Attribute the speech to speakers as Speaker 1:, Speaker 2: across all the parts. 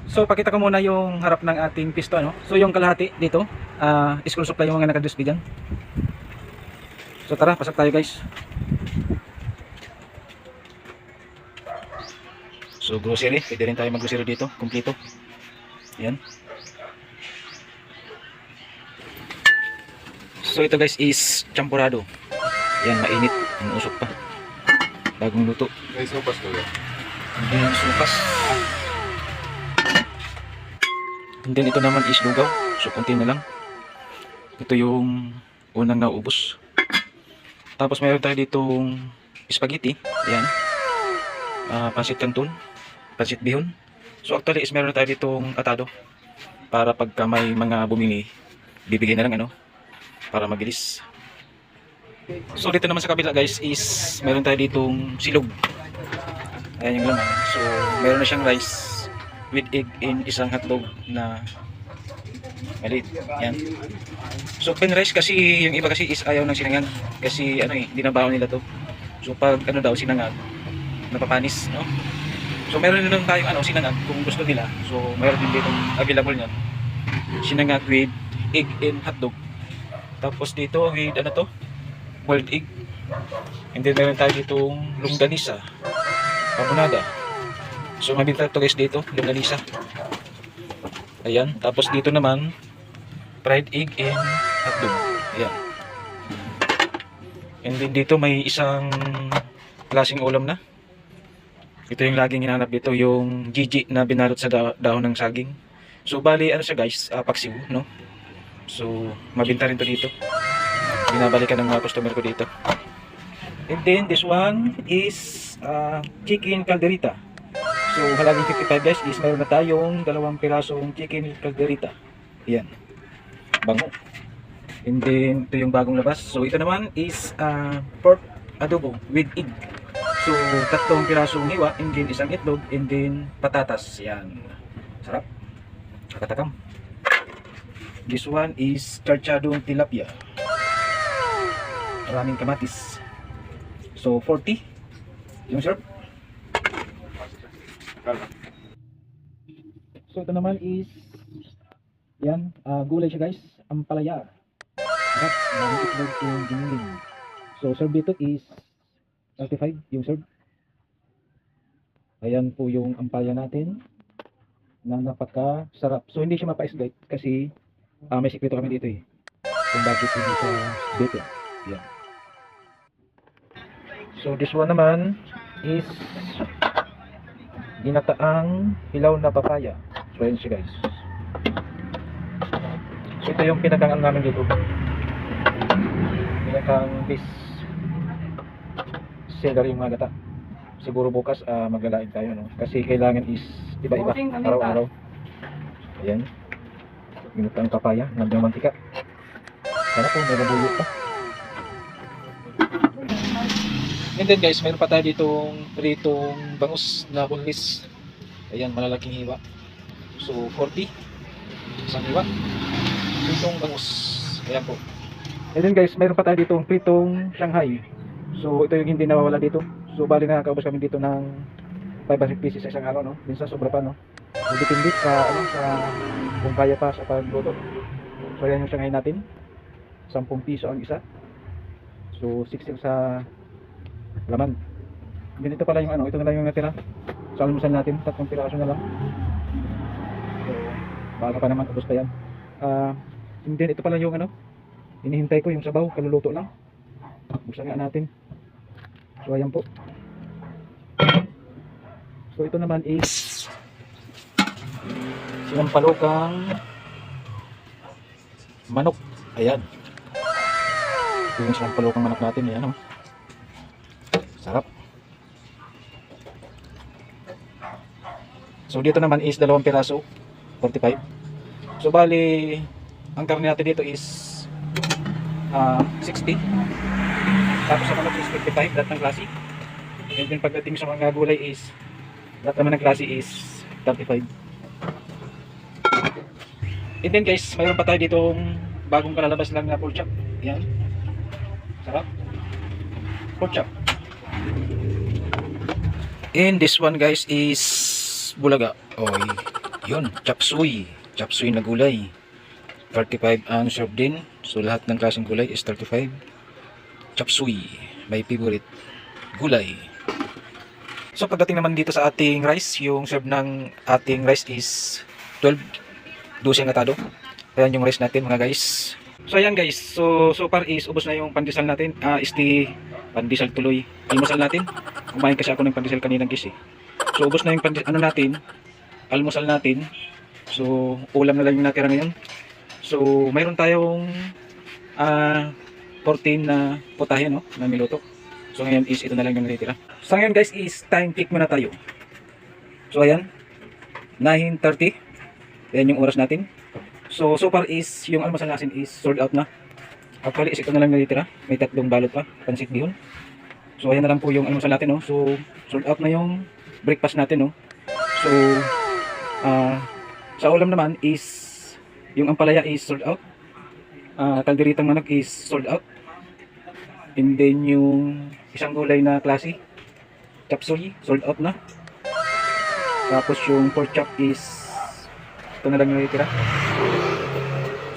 Speaker 1: So pakita ko muna yung harap ng ating pisto, ano. So yung kalahati dito, school supply yung mga naka-USB dyan. So tara, pasok tayo guys. So grocery, pwede rin tayo mag-grocery dito, kumpleto. Yan. So ito guys is champurado. Yan, mainit, ang usok pa. Bagong luto.
Speaker 2: May sopas ko yan.
Speaker 1: Yan, supas. And then ito naman is lugaw. So konti na lang. Ito yung unang naubos. Tapos mayroon tayo ditong spaghetti. Yan. Pansit canton. Pansit bihon. So actually is meron tayo ditong atado. Para pagka may mga bumili, bibigay na lang ano. Para mabilis. So dito naman sa kabila guys is meron tayo ditong silog. Ayan yung laman. So meron na siyang rice with egg in isang hotdog na maliit. Yan. So plain rice kasi yung iba kasi is ayaw ng sinangag. Kasi ano eh, dinabaho nila to. So pag ano daw sinangag, napapanis, no? So meron din tayong ano sinangag kung gusto nila. So meron din dito available niyan. Sinangag with egg in hotdog. Tapos dito with ano to? Boiled egg. And then meron tayo ditong longganisa. Pamunada. So mabinta ito guys dito, longganisa. Ayan, tapos dito naman fried egg and hotdog. Ayan. And then dito may isang klaseng ulam na. Ito yung laging hinahanap dito, yung Gigi na binalot sa dahon ng saging. So bali ano siya guys, paksiw, no? So mabinta rin to dito. Binabalikan ng mga customer ko dito. And then this one is chicken calderita. So halagang 55 guys is mayroon na tayong 2 pirasong chicken calderita. Ayan. Bango. And then ito yung bagong labas. So ito naman is pork adobo with egg. So 3 pirasong hiwa and then isang itlog and then patatas. Yan. Sarap. Kakatakam. This one is charchadong tilapia. Maraming kamatis. So 40 yung serve. So ito naman is yan, gulay siya guys, ampalaya. At maraming itlog yung giniling. So serve dito is 35 yung serve. Ayan po yung ampalaya natin na napaka-sarap. So hindi siya mapais guys kasi may sikreto kami dito eh. Kung bakit hindi siya dito. Yan. So this one naman is ginataang hilaw na papaya. So ayan siya guys. So ito yung pinakaang namin dito. Pinakang base seller yung mga gata. Siguro bukas maglalain tayo, no? Kasi kailangan is iba-iba araw-araw. Ayan. Ginataang papaya, nandiyan mantika. Sana po may nabuyo pa. And then guys, mayroon pa tayo ditong pritong bangus na boneless. Ayan, malalaking hiwa. So 40 isang hiwa. Pritong bangus. Ayan po. And then guys, mayroon pa tayo ditong pritong Shanghai. So ito yung hindi nawawala dito. So bali nakakaubos kami dito ng 500 pieces sa isang araw, no? Minsan sobra pa, no? So depende sa ano, sa kung kaya pa sa pagluto. So ayan yung Shanghai natin. 10 piso ang isa. So 60 sa laman. Ganito pala yung ano, ito na lang yung natira sa almusal natin, 3 piraso na lang. So baka pa naman ubos pa yan. And then ito pala yung ano, inihintay ko yung sabaw, kaluluto lang. Buksan nga natin. So ayan po. So ito naman is sinampalukang manok. Ayan. Ito yung sinampalukang manok natin, ayan, oh. Sarap. So dito naman is 2 piraso, 45. So bali ang karne natin dito is 60. Tapos sa manok is 55, lahat ng klase. And then pagdating sa mga gulay is lahat naman ng klase is 35. And then guys, mayroon pa tayo ditong bagong kalalabas lang na pork chop. Yan. Sarap. Pork chop. And this one guys is bulaga. Oy. Yun, chop suey. Chop suey na gulay. 35 ang serve din. So lahat ng klaseng gulay is 35. Chop suey, my favorite gulay. So pagdating naman dito sa ating rice, yung serve ng ating rice is 12 doseng atado. Ayan yung rice natin mga guys. So ayan guys, so far is ubos na yung pandesal natin. Este pandesal tuloy. Almusal natin. Kumain kasi ako ng pandesal kanina guys eh. So ubos na yung almusal natin. So ulam na lang yung natira ngayon. So mayroon tayong 14 na putahe no, na niluto. So ngayon is ito na lang yung natitira. So ngayon guys is time check muna tayo. So ayan, 9:30. Ayan yung oras natin. So far is yung almusal natin is sold out na. Actually is ito na lang natitira. May 3 balot pa, pansit bihon. So ayan na lang po yung almusal natin no. So sold out na yung breakfast natin no. So sa ulam naman is yung ampalaya is sold out. Kalderitang manok is sold out. And then yung isang gulay na klase, chop suey, sold out na. Tapos yung pork chop is ito na lang yung natitira.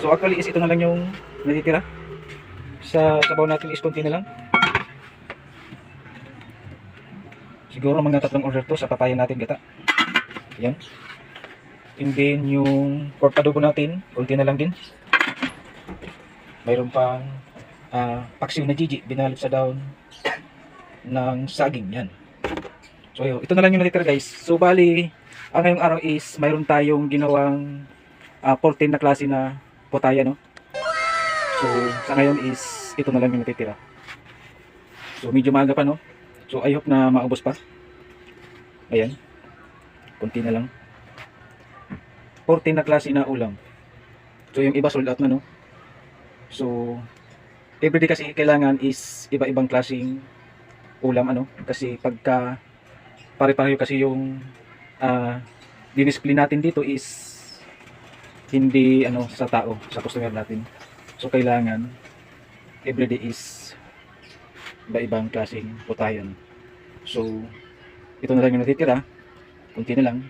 Speaker 1: So actually is ito na lang yung natitira. Sa sabaw natin is konti na lang. Siguro mga 3 order to sa papaya natin gata. Yan. And then yung pork adobo natin, konti na lang din. Mayroon pang paksiw na Gigi, binalot sa daon ng saging yan. So yun, ito na lang yung natitira guys. So bali, ang ngayong araw is mayroon tayong ginawang 14 na klase na potaya no. So sa ngayon is ito na lang yung natitira. So medyo maaga pa no. So I hope na maubos pa. Ayan. Kunti na lang. 14 na klase na ulam. So yung iba sold out na no. So everyday kasi kailangan is iba-ibang klaseng ulam ano. Kasi pagka pare-pareho kasi yung dinisplay natin dito is hindi ano sa tao, sa customer natin. So kailangan everyday is iba-ibang klaseng putayan. So ito na lang yung natitira. Kunti na lang.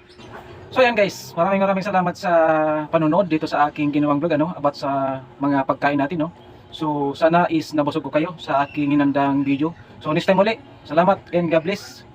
Speaker 1: So ayan guys, maraming salamat sa panonood dito sa aking ginawang vlog ano, about sa mga pagkain natin no. So sana is nabusog ko kayo sa aking hinandang video. So next time ulit, salamat and God bless.